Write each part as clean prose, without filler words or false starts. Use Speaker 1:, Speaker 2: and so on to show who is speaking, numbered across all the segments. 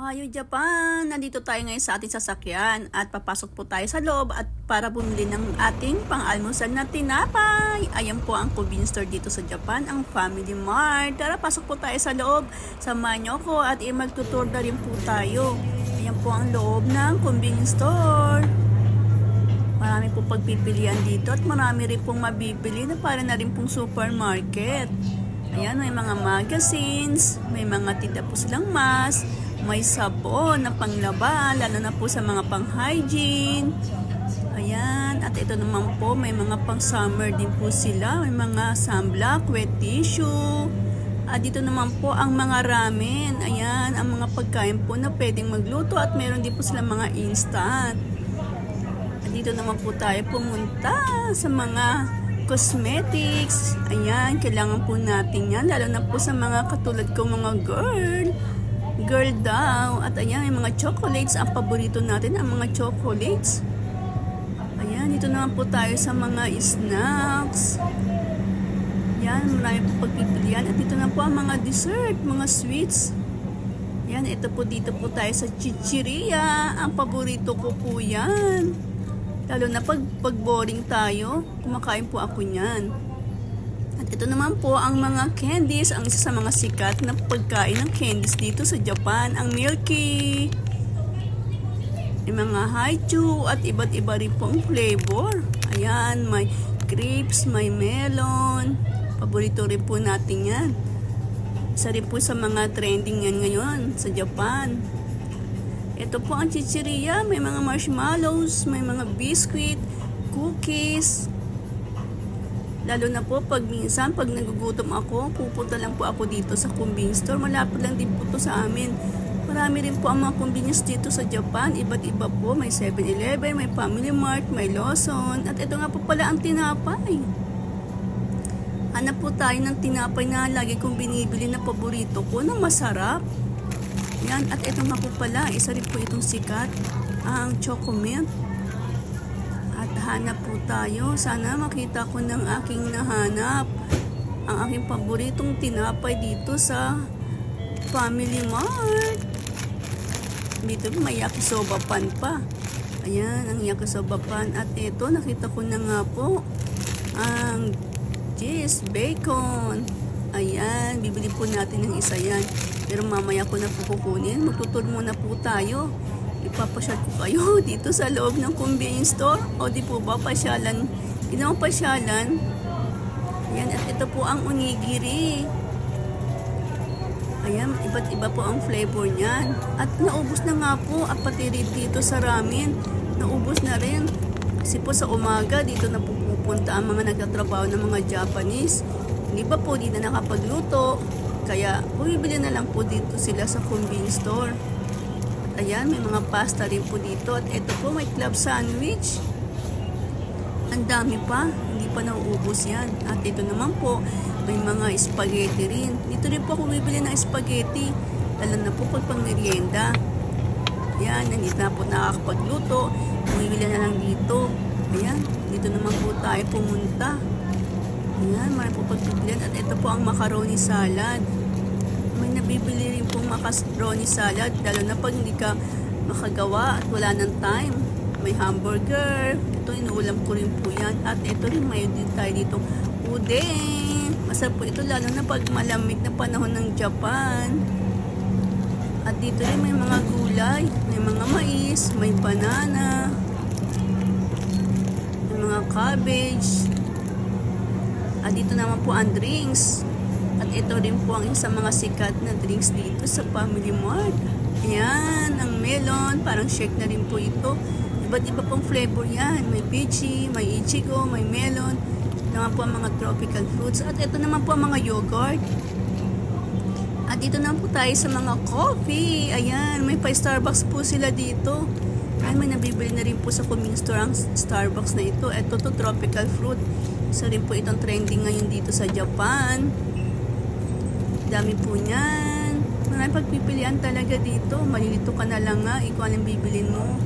Speaker 1: Ohio, Japan! Nandito tayo ngayon sa ating sasakyan at papasok po tayo sa loob at para bumili ng ating pang-almusal na tinapay. Ayan po ang convenience store dito sa Japan, ang Family Mart. Tara, pasok po tayo sa loob. Samahan niyo ko at magtutur na rin po tayo. Ayan po ang loob ng convenience store. Marami po pagpipilian dito at marami rin pong mabibili na para na rin pong supermarket. Ayan, may mga magazines, may mga tinda po silang mask, may sabon na panglaba, lalo na po sa mga pang-hygiene. Ayan, at ito naman po, may mga pang-summer din po sila. May mga sunblock, wet tissue. At dito naman po ang mga ramen. Ayan, ang mga pagkain po na pwedeng magluto at meron din po silang mga instant. At dito naman po tayo pumunta sa mga cosmetics. Ayan, kailangan po natin yan, lalo na po sa mga katulad ko mga girl daw. At ayan, may mga chocolates. Ang paborito natin ang mga chocolates. Ayan, dito naman po tayo sa mga snacks. Ayan, marami po pagpipilian. At dito na po ang mga dessert, mga sweets. Ayan, ito po, dito po tayo sa chichiria. Ang paborito ko po yan. Lalo na pag boring tayo, kumakain po ako niyan. At ito naman po ang mga candies, ang isa sa mga sikat na pagkain ng candies dito sa Japan, ang Milky. May mga haichu at iba't iba rin pong flavor. Ayan, may grapes, may melon. Paborito rin po natin yan. Isa rin po sa mga trending yan ngayon sa Japan. Ito po ang chichiria, may mga marshmallows, may mga biscuit, cookies. Lalo na po pag minsan, pag nagugutom ako, pupunta lang po ako dito sa convenience store. Malapit lang din po to sa amin. Marami rin po ang mga convenience dito sa Japan. Iba't iba po, may 7-Eleven, may Family Mart, may Lawson. At ito nga po pala ang tinapay. Hanap po tayo ng tinapay na lagi kong binibili na paborito ko na masarap. Yan, at ito nga po pala, isa rin po itong sikat, ang Chocomilk. At hanap po tayo, sana makita ko ng aking nahanap, ang aking paboritong tinapay dito sa Family Mart. Dito may yakisoba pan pa. Ayan, ang yakisoba pan. At ito, nakita ko na nga po, ang cheese, bacon. Ayan, bibili po natin ng isa yan. Pero mamaya ko na po kukunin. Magtutur muna po tayo. Ipapasyal ko kayo dito sa loob ng convenience store. O di po ba, pasyalan. Ginawang pasyalan. Ayan, at ito po ang onigiri. Ayan, iba't iba po ang flavor niyan. At naubos na nga po. At pati rin dito sa ramen, naubos na rin. Kasi po sa umaga, dito na po pupunta ang mga nagtatrabaho ng mga Japanese. Hindi ba po, di na nakapagluto. Kaya, bumibili na lang po dito sila sa convenience store. At ayan, may mga pasta rin po dito. At ito po, may club sandwich. Ang dami pa. Hindi pa nauubos yan. At ito naman po, may mga spaghetti rin. Dito rin po ako bumibili ng spaghetti. Lalo na po pag pang merienda. Ayan, nandito na po nakakapagluto. Bumibili na lang dito. Ayan, dito naman po tayo pumunta. Ayan, marami po pagpipilian. At ito po ang macaroni salad. May nabibili rin pong macaroni salad, lalo na pag hindi ka makagawa at wala ng time. May hamburger. Ito, inuulam ko rin po yan. At ito rin, may din tayo dito udeng. Masarap po ito, lalo na pag malamig na panahon ng Japan. At dito rin may mga gulay. May mga mais, may banana, may mga cabbage. At dito naman po ang drinks. At ito rin po ang isang mga sikat na drinks dito sa Family Mart. Ayan, ang melon. Parang shake na rin po ito. Iba't iba pong flavor yan. May peachy, may ichigo, may melon. Ito naman po ang mga tropical fruits. At ito naman po ang mga yogurt. At dito naman po tayo sa mga coffee. Ayan, may pa Starbucks po sila dito. Ay, may nabibili na rin po sa convenience store ang Starbucks na ito. Ito to tropical fruit. Isa rin po itong trending ngayon dito sa Japan. Dami po niyan. Maraming pagpipilian talaga dito. Malilito ka na lang nga, ikaw ang bibilin mo.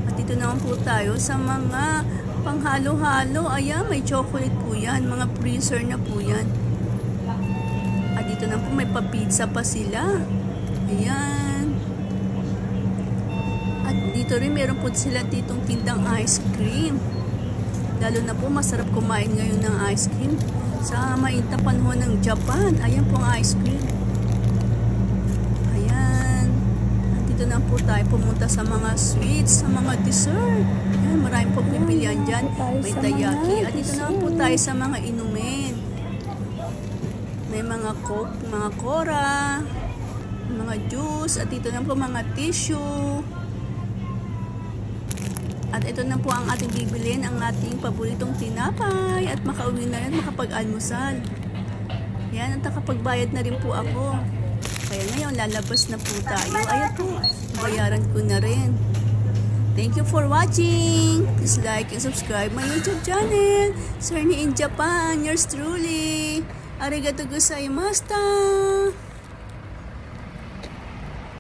Speaker 1: At dito naman po tayo sa mga panghalo-halo. Ayan, may chocolate po yan. Mga freezer na po yan. At dito na po may pa-pizza pa sila. Ayan. dito rin, meron po sila ditong tindang ice cream. Lalo na po, masarap kumain ngayon ng ice cream. Sa mainit na panahon ng Japan, ayan po ang ice cream. Ayan. At dito na po tayo pumunta sa mga sweets, sa mga dessert. Ayan, maraming po pipilian dyan. May taiyaki. At dito na po tayo sa mga inumin. May mga coke, mga cola, mga juice. At dito na po mga tissue. At ito na po ang ating bibilin, ang ating paboritong tinapay. At makauwi na rin, makapag-almusal. Yan, at nakapagbayad na rin po ako. Kaya ngayon, lalabas na po tayo. Ayan po, bayaran ko na rin. Thank you for watching. Please like and subscribe my YouTube channel. Serni in Japan, yours truly. Arigato gozaimashita.